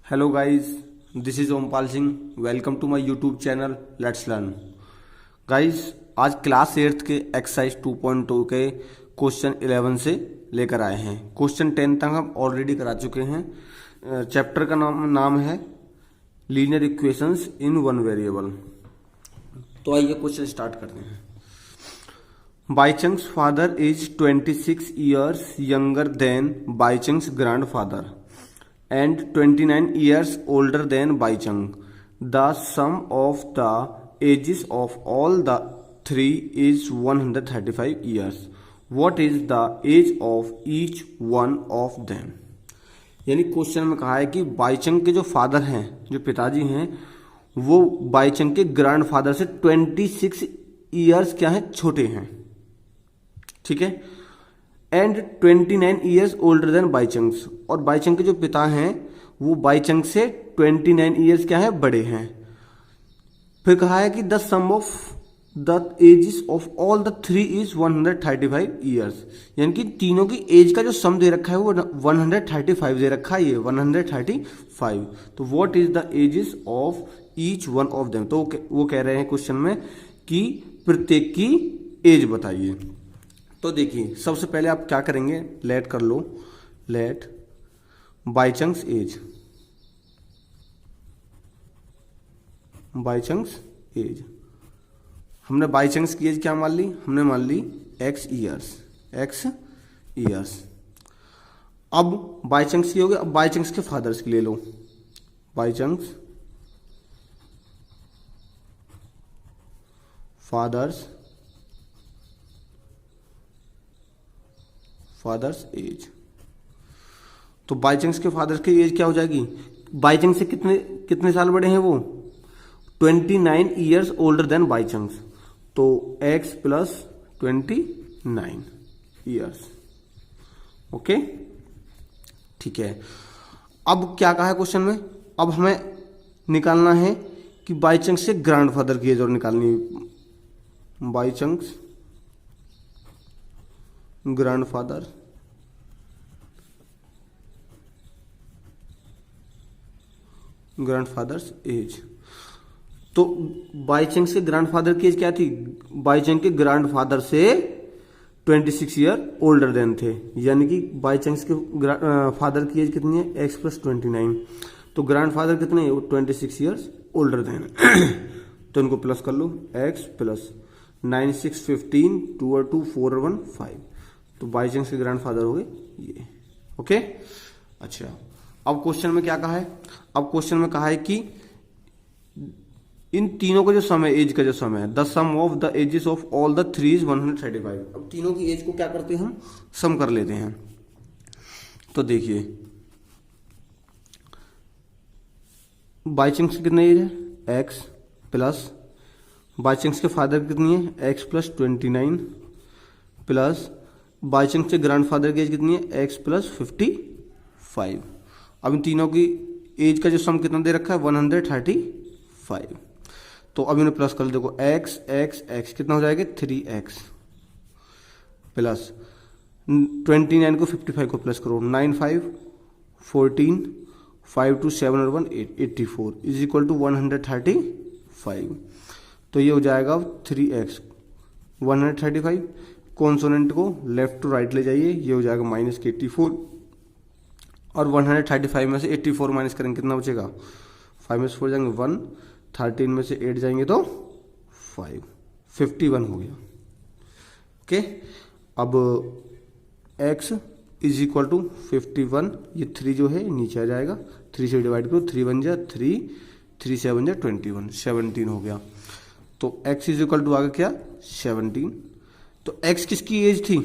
Hello guys, this is Ompal Singh. Welcome to my YouTube channel let's learn. Guys, आज class 8 के exercise 2.2 के question 11 से लेकर आए हैं। क्वेश्चन 10 तक हम ऑलरेडी करा चुके हैं। चैप्टर का नाम है linear equations in one variable. तो आइए क्वेश्चन स्टार्ट करते हैं। Baichung's father is 26 years younger than Baichung's grandfather and 29 years older than Baichung. The sum of the ages of all the three is 135 years. What is the age of each one of them? यानी question में कहा है कि बाईचंग के जो father हैं, जो पिताजी हैं, वो बाईचंग के ग्रैंडफादर से 26 ईयर्स क्या है, छोटे हैं। ठीक है। एंड 29 ईयर्स ओल्डर देन बाईचंग्स, और बाईचंग के जो पिता हैं वो बाईचंग से 29 ईयर्स क्या है, बड़े हैं। फिर कहा है कि the sum of the ages of all the three is 135 years, यानी कि तीनों की एज का जो सम दे रखा है वो 135 दे रखा है, ये 135। तो what is the ages of each one of them, तो वो कह रहे हैं क्वेश्चन में कि प्रत्येक की एज बताइए। तो देखिए, सबसे पहले आप क्या करेंगे, लेट कर लो, लेट बाईचंग्स एज, बाईचंग्स एज। हमने बाईचंग्स की एज क्या मान ली, हमने मान ली x ईयर्स, x ईयर्स। अब बाईचंग्स की हो गई, अब बाईचंग्स के फादर्स की ले लो, बाईचंग्स फादर्स एज। तो बाईचंग्स के फादर्स की एज क्या हो जाएगी, बाईचंग से कितने कितने साल बड़े हैं वो, 29 ईयर्स ओल्डर देन बाईचंग्स। तो x प्लस 29 ईयर्स। ओके, ठीक है। अब क्या कहा है क्वेश्चन में, अब हमें निकालना है कि बाईचंग्स से ग्रैंडफादर की एज और निकालनी है। बाईचंग्स ग्रैंडफादर्स एज। तो बाईचंग्स के ग्रैंडफादर की एज क्या थी, बाईचंग के ग्रैंडफादर से 26 ईयर ओल्डर देन थे, यानी कि बाईचंग्स के फादर की एज कितनी है, x प्लस 29। तो ग्रैंडफादर कितने हैं, 26 ईयर्स ओल्डर देन। तो इनको प्लस कर लो, x प्लस 9 6 15 2 और 2 4 और 1 5। तो बाईचंग्स के ग्रैंडफादर हो गए ये। ओके, अच्छा। अब क्वेश्चन में क्या कहा है, अब क्वेश्चन में कहा है कि इन तीनों का जो सम है, एज का जो सम है, the sum of the ages of all the three is 135। अब तीनों की एज को क्या करते हैं, हम सम कर लेते हैं। तो देखिए, बाईचंग्स की कितनी एज है, x प्लस बाईचंग्स के फादर की कितनी है, x प्लस 29 प्लस बाईचंग्स के ग्रैंडफादर की एज कितनी है, x प्लस 55। अब इन तीनों की एज का जो सम कितना दे रखा है, 135। तो अब इन्हें प्लस कर लो, देखो x x x कितना हो जाएगा, 3x प्लस 29 को 55 को प्लस करो, 9 5 14 5 2 7 और 1 8 84 इज इक्वल टू 135। तो ये हो जाएगा 3x 135। कॉन्सोनेंट को लेफ्ट टू राइट ले जाइए, ये हो जाएगा माइनस 84, और 135 में से 84 माइनस करेंगे कितना बचेगा, 5 में से 4 जाएंगे 1, 13 में से 8 जाएंगे तो 5, 51 हो गया। ओके, अब x इज इक्वल टू 51, ये 3 जो है नीचे आ जाएगा, 3 से डिवाइड करो, 3 1 जा 3, 3 7 जा 21, 17 हो गया। तो x इज इक्वल टू आ गया क्या, 17। तो x किसकी एज थी,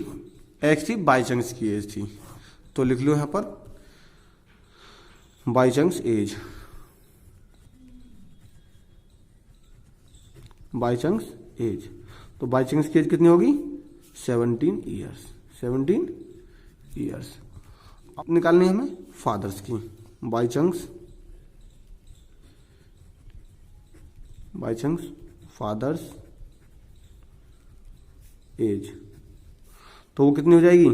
x थी बाईचंग्स की एज थी। तो लिख लो यहां पर बाईचंग्स एज, बाईचंग्स एज। तो बाईचंग्स की एज कितनी होगी, 17 ईयर्स, 17 ईयर्स। अब निकालनी है हमें फादर्स की, बाईचंग्स फादर्स एज। तो वो कितनी हो जाएगी,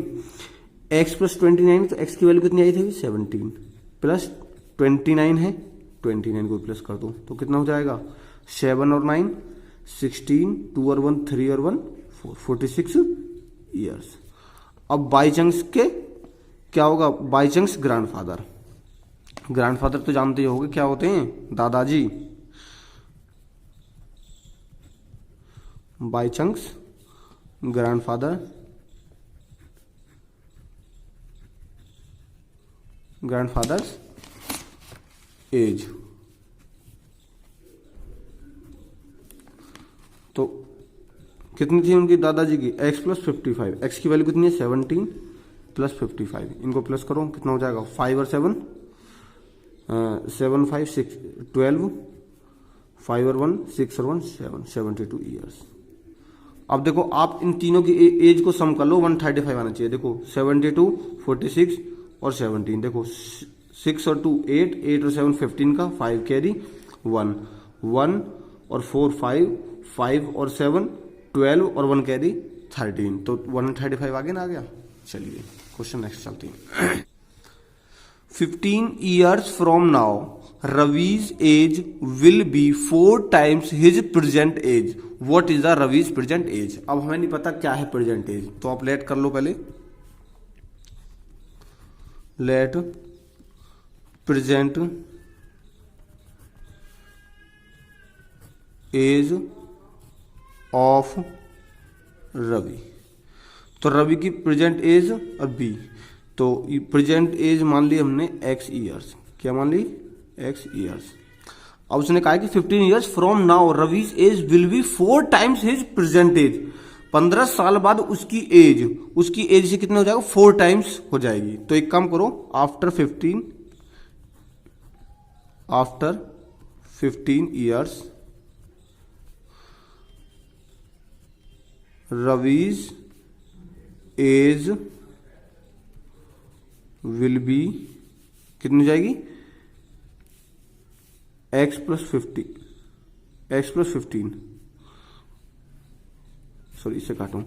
x प्लस 29, तो x की वैल्यू कितनी आई थी, 17 प्लस 29 है, 29 को प्लस कर दो तो कितना हो जाएगा 7 और 9 16, 2 और 1 3 और 1 4, 46 ईयर्स। अब बाई चांस के क्या होगा, बाई चांस ग्रैंडफादर, ग्रैंडफादर तो जानते ही होंगे क्या होते हैं, दादाजी। By chance grandfather, grandfather's age. तो कितनी थी उनकी दादाजी की, x प्लस 55, एक्स की वैल्यू कितनी है 17 प्लस 55, इनको प्लस करो कितना हो जाएगा 5 और 7 7 5 6 12, 5 और 1 6 और 1 7, 72 ईयर्स। अब देखो आप इन तीनों की एज को सम कर लो, 135 आना चाहिए। देखो 72, 46 और 17, देखो 6 और 2 8, 8 और 7 15 का 5 कैरी 1, 1 और 4 5, 5 और 7 12 और 1 कैरी 13, तो 135 आगे ना आ गया। चलिए क्वेश्चन नेक्स्ट चलते हैं। 15 years from now Ravi's age will be 4 times his present age. What is the Ravi's present age? अब हमें नहीं पता क्या है present age, तो आप लेट कर लो पहले, let present age of Ravi. तो रवि की प्रेजेंट एज और बी, तो प्रेजेंट एज मान ली हमने x ईयर्स, क्या मान ली x ईयर्स। अब उसने कहा कि 15 years from now Ravi's age will be 4 times his present age, 15 साल बाद उसकी एज से कितने हो जाएगा 4 टाइम्स हो जाएगी। तो एक काम करो, after 15 years Ravi's age will be कितनी हो जाएगी x प्लस 15, सॉरी इसे काटूं,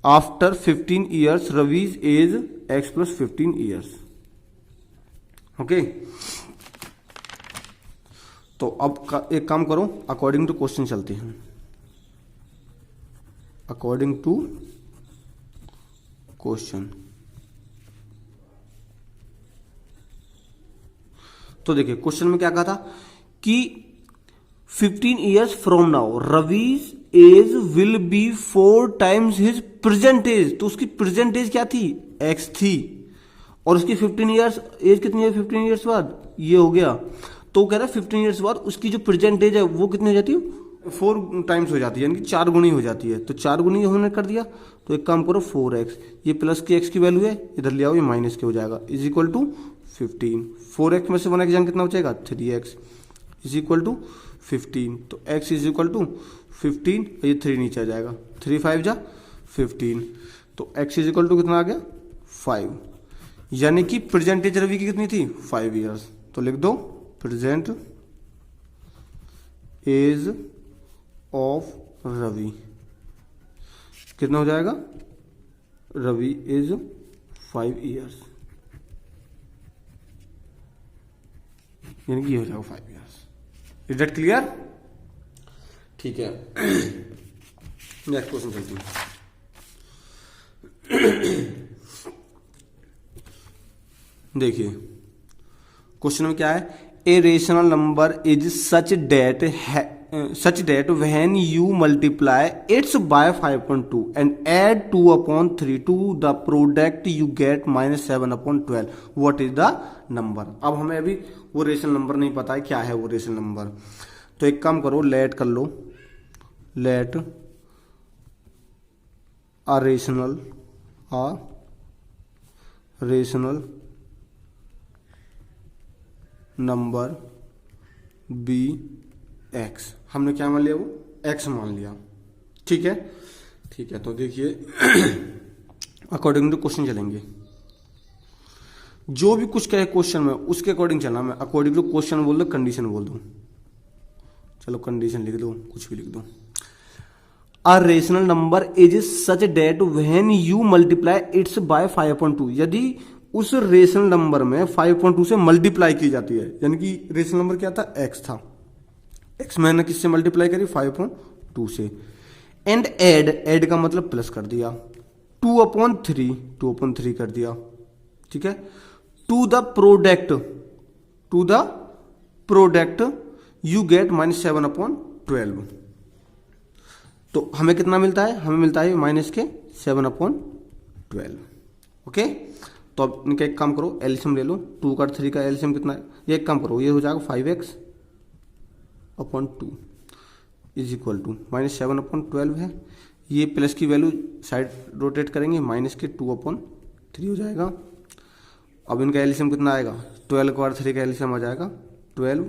after 15 years Ravi's age x plus 15 years. Okay, तो अब एक काम करो, अकॉर्डिंग टू क्वेश्चन चलते हैं, अकॉर्डिंग टू क्वेश्चन। तो देखिए क्वेश्चन में क्या कहा था कि 15 years from now Ravi's age will be 4 times his present age. तो उसकी प्रेजेंट एज क्या थी x थी, और उसकी 15 ईयर्स एज कितनी है 15 ईयर्स बाद, ये हो गया। तो कह रहा है 15 ईयर्स बाद उसकी जो प्रेजेंट एज है वो कितनी हो जाती है 4 टाइम्स हो जाती है, यानी कि 4 गुनी हो जाती है। तो 4 गुनी हमने कर दिया, तो एक काम करो 4x, ये प्लस की x की वैल्यू है, इधर ले आओ ये माइनस के हो जाएगा, इज इक्वल टू 15। 4x में से 1x जान कितना बचेगा 3x इज इक्वल टू 15। तो x इज इक्वल टू 15, ये 3 नीचे आ जाएगा, 3 5 जा 15, तो x इज इक्वल टू कितना आ गया 5, यानी कि प्रेजेंटेज रवि की कितनी थी 5 ईयर्स। तो लिख दो प्रेजेंट एज ऑफ रवि कितना हो जाएगा, रवि इज 5 ईयर्स, यानी कि हो जाएगा 5 ईयर्स। Is that clear? ठीक है, नेक्स्ट क्वेश्चन चलते हैं। देखिए क्वेश्चन में क्या है, a rational number is such that when you multiply its by 5.2 and add 2/3 to the product you get -7/12, what is the number. अब हमें अभी वो रेशनल नंबर नहीं पता है क्या है वो रेशनल नंबर, तो एक काम करो लेट कर लो, let a rational number be x. हमने क्या मान लिया, वो एक्स मान लिया, ठीक है। ठीक है, तो देखिए अकॉर्डिंग टू क्वेश्चन चलेंगे, जो भी कुछ कहे क्वेश्चन में उसके अकॉर्डिंग चलना। मैं अकॉर्डिंग टू क्वेश्चन बोल दो, कंडीशन बोल दूं, चलो कंडीशन लिख दो, कुछ भी लिख दो। A rational number is such that when you multiply its by 5.2, यदि उस रेशनल नंबर में 5.2 से मल्टीप्लाई की जाती है, यानी कि रेशनल नंबर क्या था, एक्स था, एक्स मैंने किससे मल्टीप्लाई करी, 5.2 से। एंड ऐड का मतलब प्लस कर दिया, 2/3 कर दिया, ठीक है। To the product you get -7/12। तो हमें कितना मिलता है, हमें मिलता है -7/12। ओके, तो अब इनका एक काम करो, एलसीएम ले लो, 2 का 3 का एलसीएम कितना है, ये एक काम करो, ये हो जाएगा 5x/2 इज इक्वल टू -7/12 है, ये प्लस की वैल्यू साइड रोटेट करेंगे, माइनस के 2/3 हो जाएगा। अब इनका एलसीएम कितना आएगा, 12 का 3 का एलसीएम आ जाएगा 12,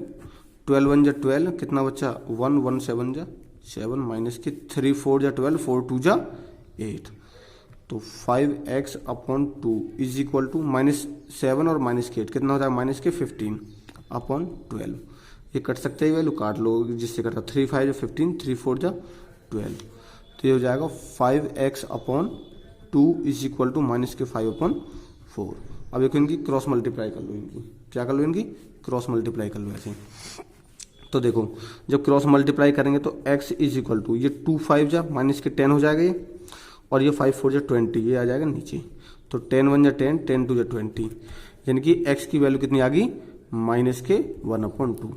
12 1 जा 12, कितना बच्चा 1, 1 7 जा 7, माइनस के 3 4 जा 12, 4 2 जा 8, तो 5x/2 इज इक्वल टू -7 और -8 कितना हो जाएगा, -15/12। ये कट सकते हैं, वैल्यू काट लो, जिससे कटा 3 5 जा 15, 3 4 जा 12, तो ये हो जाएगा 5x/2 इज इक्वल टू -5/4। अब एक इनकी क्रॉस मल्टीप्लाई कर लो, इनकी क्या कर लो, इनकी क्रॉस मल्टीप्लाई कर लो ऐसे। तो देखो जब क्रॉस मल्टीप्लाई करेंगे तो x इज इक्वल टू ये 2 5 जा -10 हो जाएगा ये, और ये 5 4 जा 20, ये आ जाएगा नीचे, तो 10 1 जा 10, 10 2 जा 20, यानी कि x की वैल्यू कितनी आ गई, -1/2।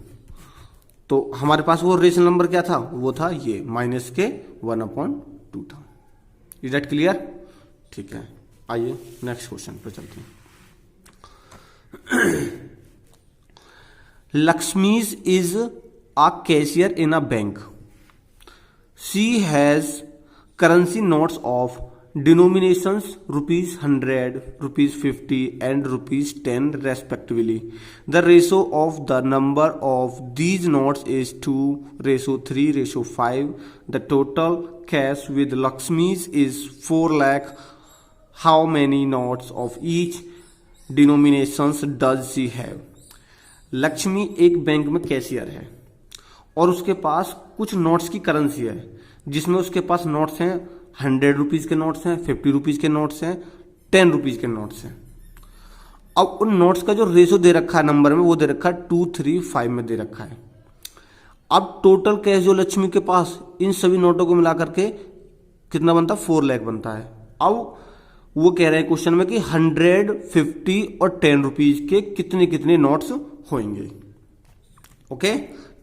तो हमारे पास वो रेशनल नंबर क्या था, वो था ये -1/2 था। Is that clear? ठीक है, आइए नेक्स्ट क्वेश्चन पे चलते हैं। Lakshmi is a cashier in a bank. She has currency notes of denominations ₹100, ₹50 and ₹10 respectively. The ratio of the number of these notes is 2:3:5. The total cash with Lakshmi is 4 lakh. How many notes of each denominations does she have? Lakshmi एक bank में cashier है और उसके पास कुछ notes की currency है, जिसमें उसके पास नोट्स हैं 100 रुपीज के नोट्स हैं, 50 रुपीज के नोट्स हैं, 10 रुपीज के नोट्स हैं। अब उन नोट्स का जो रेशो दे रखा है नंबर में, वो दे रखा है 2:3:5 में दे रखा है। अब टोटल कैश जो लक्ष्मी के पास इन सभी नोटों को मिला करके कितना बनता है, 4 लाख बनता है। अब वो कह रहे हैं क्वेश्चन में कि 100, 50 और 10 रुपीज के कितने कितने नोट्स होंगे। ओके,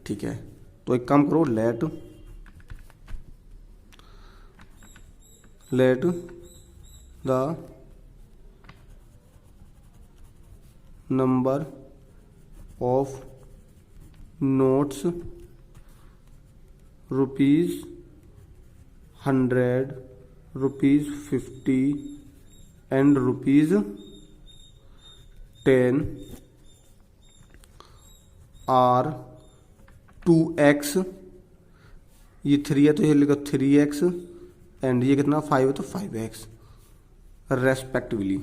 ठीक है, तो एक काम करो, let the number of notes ₹100, ₹50 and ₹10 are 2x, ये 3 है तो ये लिखो 3x, एंड ये कितना 5 है तो 5x रेस्पेक्टिवली।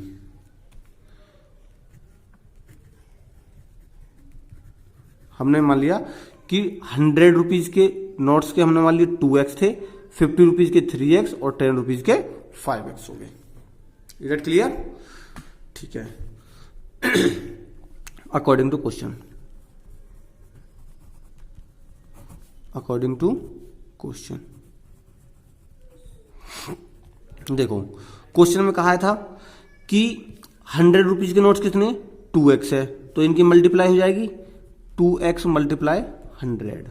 हमने मान लिया कि 100 रुपीज के नोट्स के हमने मान लिया 2x थे, 50 रुपीज के 3x और 10 रुपीज के 5x हो गए। Is that clear? ठीक है, अकॉर्डिंग टू क्वेश्चन, देखो क्वेश्चन में कहा था कि 100 रुपीज के नोट्स कितने, 2x है, तो इनकी मल्टीप्लाई हो जाएगी 2x मल्टीप्लाई 100।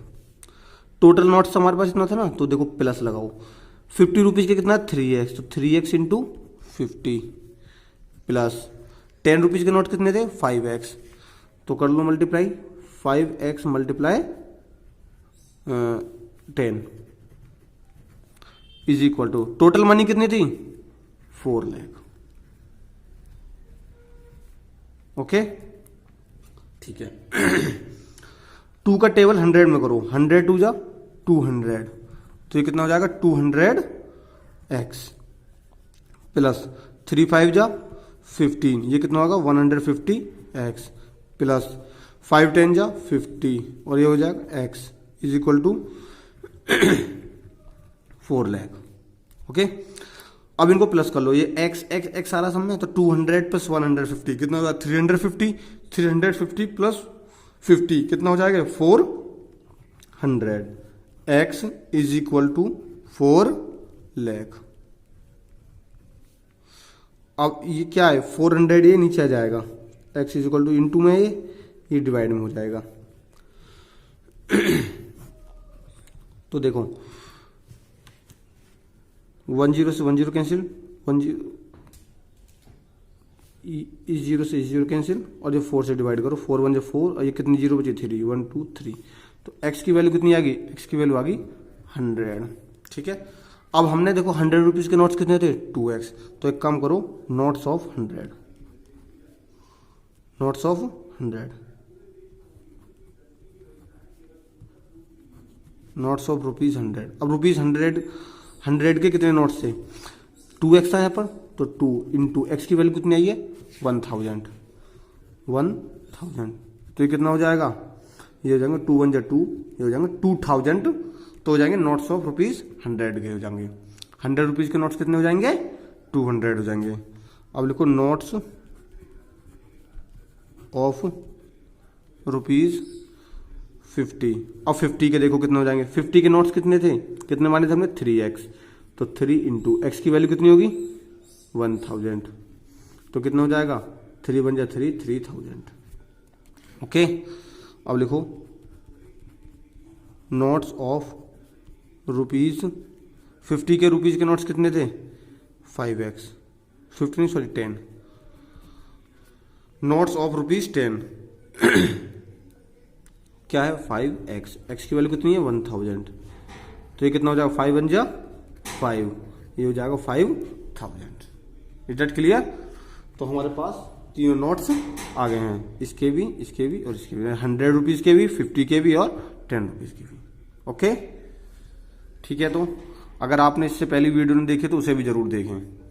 टोटल नोट्स हमारे पास इतना था ना, तो देखो प्लस लगाओ, 50 रुपीज के कितना 3x, तो 3x इंटू 50 प्लस 10 रुपीज के नोट कितने थे 5x, तो कर लो multiply, 5x multiply 10 is equal to total money कितनी थी 4 लाख। ओके, ठीक है। 2 का टेबल 100 में करो, 100 2 जा 200, तो ये कितना हो जाएगा 200x प्लस 3 5 जा 15, ये कितना होगा 150x प्लस 5 10 जा 50, और ये हो जाएगा x is equal to 4 lakh. Okay, अब इनको प्लस कर लो, ये एक्स एक्स एक्स सारा सम में, तो 200 प्लस 150 कितना होगा 350, 350 प्लस 50 कितना हो जाएगा 400। X is equal to 4 lakh. अब ये क्या है 400, ये नीचे आ जाएगा, x is equal to into में ये डिवाइड में हो जाएगा। तो देखो 10 से 10 कैंसिल, 10 इस 0 से इस 0 कैंसिल, और ये 4 से डिवाइड करो, 4 1 4, और ये कितनी 0 बची 3, 1 2 3। तो x की वैल्यू कितनी आ गई, x की वैल्यू आ गई 100। ठीक है, अब हमने देखो 100 रुपीज़ के नोट्स कितने थे 2x, तो एक काम करो notes of 100, notes of 100, notes of rupees 100। अब रुपीज़ 100 के कितने नोट्स थे 2x था यहाँ पर, तो 2 इंटू एक्स की वैल्यू कितनी आई है 1000, 1000। तो ये कितना हो जाएगा, ये हो जाएंगे 2 1 2, ये हो जाएंगे 2000, तो हो जाएंगे नोट्स ऑफ रुपीज़ 100 के हो जाएंगे। 100 रुपीज़ के नोट्स कितने हो जाएंगे 200 हो जाएंगे। अब लिखो नोट्स ऑफ रुपीज़ 50। अब 50 के देखो कितने हो जाएंगे, 50 के नोट्स कितने थे, कितने माने थे हमने 3x, तो 3 इंटू एक्स की वैल्यू कितनी होगी 1000, तो कितना हो जाएगा 3 1 3, 3000। ओके, अब लिखो नोट्स ऑफ रुपीज़ 50 के रुपीज़ के नोट्स कितने थे 5x, 50 नहीं सॉरी 10, नोट्स ऑफ रुपीज़ 10 क्या है 5x, x की वैल्यू कितनी है 1000, तो ये कितना हो जाएगा 5 1 5, ये हो जाएगा 5000। Is that clear? तो हमारे पास तीनों नोट्स आ गए हैं, इसके भी और इसके भी, 100 रुपीज़ के भी, 50 के भी और 10 रुपीज़ के भी। ओके ठीक है, तो अगर आपने इससे पहली वीडियो नहीं देखी तो उसे भी जरूर देखें।